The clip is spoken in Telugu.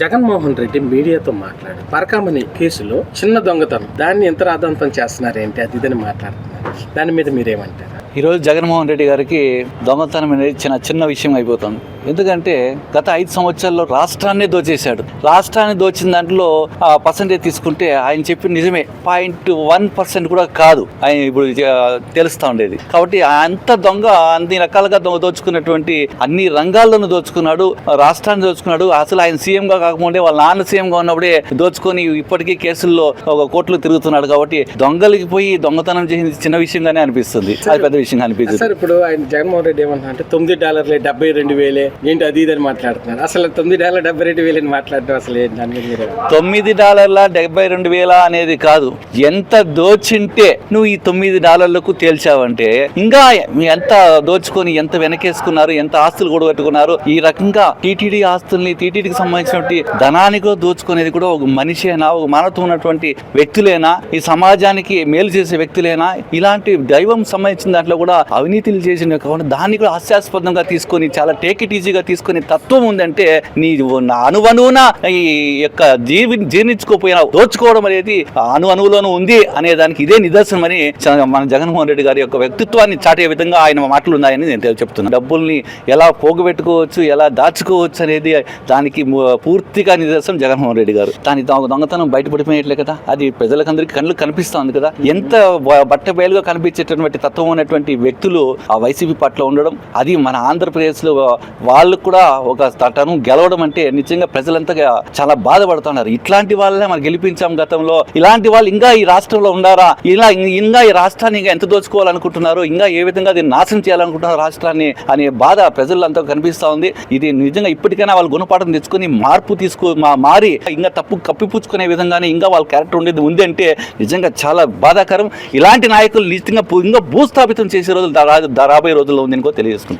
జగన్మోహన్ రెడ్డి మీడియాతో మాట్లాడి పరకామణి కేసులో చిన్న దొంగతనం దాన్ని ఎంత రాద్ధాంతం చేస్తున్నారేంటి అది ఇదని మాట్లాడుతున్నారు. దాని మీద మీరేమంటారు? ఈరోజు జగన్మోహన్ రెడ్డి గారికి దొంగతనం అనేది చిన్న విషయం అయిపోతుంది. ఎందుకంటే గత 5 సంవత్సరాల్లో రాష్ట్రాన్ని దోచేశాడు. రాష్ట్రాన్ని దోచిన దాంట్లో పర్సంటేజ్ తీసుకుంటే ఆయన చెప్పిన నిజమే, 0.1% కూడా కాదు ఆయన ఇప్పుడు తెలుస్తూ ఉండేది. కాబట్టి అంత దొంగ అన్ని రకాలుగా దోచుకున్నటువంటి అన్ని రంగాల్లోనూ దోచుకున్నాడు, రాష్ట్రాన్ని దోచుకున్నాడు. అసలు ఆయన సీఎంగా కాకముందే వాళ్ళ నాన్న సీఎంగా ఉన్నప్పుడే దోచుకొని ఇప్పటికీ కేసుల్లో కోర్టులు తిరుగుతున్నాడు. కాబట్టి దొంగలకి పోయి దొంగతనం చేసింది చిన్న విషయంగానే అనిపిస్తుంది, అది పెద్ద విషయంగా అనిపిస్తుంది. సార్ ఇప్పుడు ఆయన జగన్మోహన్ రెడ్డి ఏమన్నా అంటే $9.72 ఏంటి అది ఇదని మాట్లాడుతున్నారు. అసలు $9.72 అని మాట్లాడడం అసలు ఏంటి? $9.72 అనేది కాదు, ఎంత దోచింటే నువ్వు ఈ $9 తేల్చావంటే ఇంకా ఎంత దోచుకొని ఎంత వెనకేసుకున్నారు, ఎంత ఆస్తులు కూడా కట్టుకున్నారు. ఈ రకంగా టీటీడీ ఆస్తుల్ని, టీటీడీకి సంబంధించినటువంటి ధనాన్ని కూడా దోచుకునేది కూడా ఒక మనిషేనా, ఒక మానవత్వం ఉన్నటువంటి వ్యక్తులేనా, ఈ సమాజానికి మేలు చేసే వ్యక్తులేనా? ఇలాంటి దైవం సంబంధించిన దాంట్లో కూడా అవినీతిలు చేసిన కాకుండా దాన్ని కూడా హాస్యాస్పదంగా తీసుకొని చాలా టేక్ ఇట్ ఈజీగా తీసుకునే తత్వం ఉందంటే నీ అణువణువున ఈ యొక్క జీర్ణించుకోపోయిన దోచుకోవడం అనేది అణువులోనూ ఉంది అనే దానికి ఇదే నిదర్శనం అని మన జగన్మోహన్ రెడ్డి గారి యొక్క వ్యక్తిత్వాన్ని చాటే విధంగా ఆయన మాటలు ఉన్నాయని నేను చెప్తున్నాను. డబ్బుల్ని ఎలా పోగుపెట్టుకోవచ్చు, ఎలా దాచుకోవచ్చు అనేది దానికి పూర్తిగా నిదర్శనం జగన్మోహన్ రెడ్డి గారు. దాని దొంగతనం బయటపడిపోయేట్లే కదా, అది ప్రజలకందరికీ కళ్ళు కనిపిస్తుంది కదా. ఎంత బట్టబయలుగా కనిపించేటటువంటి తత్వం ఉన్నటువంటి వ్యక్తులు ఆ వైసీపీ పట్ల ఉండడం, అది మన ఆంధ్రప్రదేశ్లో వాళ్ళు కూడా ఒక తటను గెలవడం అంటే నిజంగా ప్రజలంతా చాలా బాధపడుతున్నారు. ఇట్లాంటి వాళ్ళనే మనం గెలిపించాం గతంలో, ఇలాంటి వాళ్ళు ఇంకా ఈ రాష్ట్రంలో ఉండారా, ఇంకా ఈ రాష్ట్రాన్ని ఇంకా ఎంత దోచుకోవాలనుకుంటున్నారు, ఇంకా ఏ విధంగా దీన్ని నాశనం చేయాలనుకుంటున్నారు రాష్ట్రాన్ని అనే బాధ ప్రజలంతా కనిపిస్తూ ఉంది. ఇది నిజంగా ఇప్పటికైనా వాళ్ళు గుణపాఠం తెచ్చుకొని మారి ఇంకా తప్పు కప్పిపుచ్చుకునే విధంగానే ఇంకా వాళ్ళ క్యారెక్టర్ ఉండేది ఉంది అంటే నిజంగా చాలా బాధాకరం. ఇలాంటి నాయకులు నిజంగా ఇంకా భూస్థాపితం చేసే రోజులు రాబోయే రోజుల్లో ఉంది అనుకో తెలియజేసుకుంటున్నాను.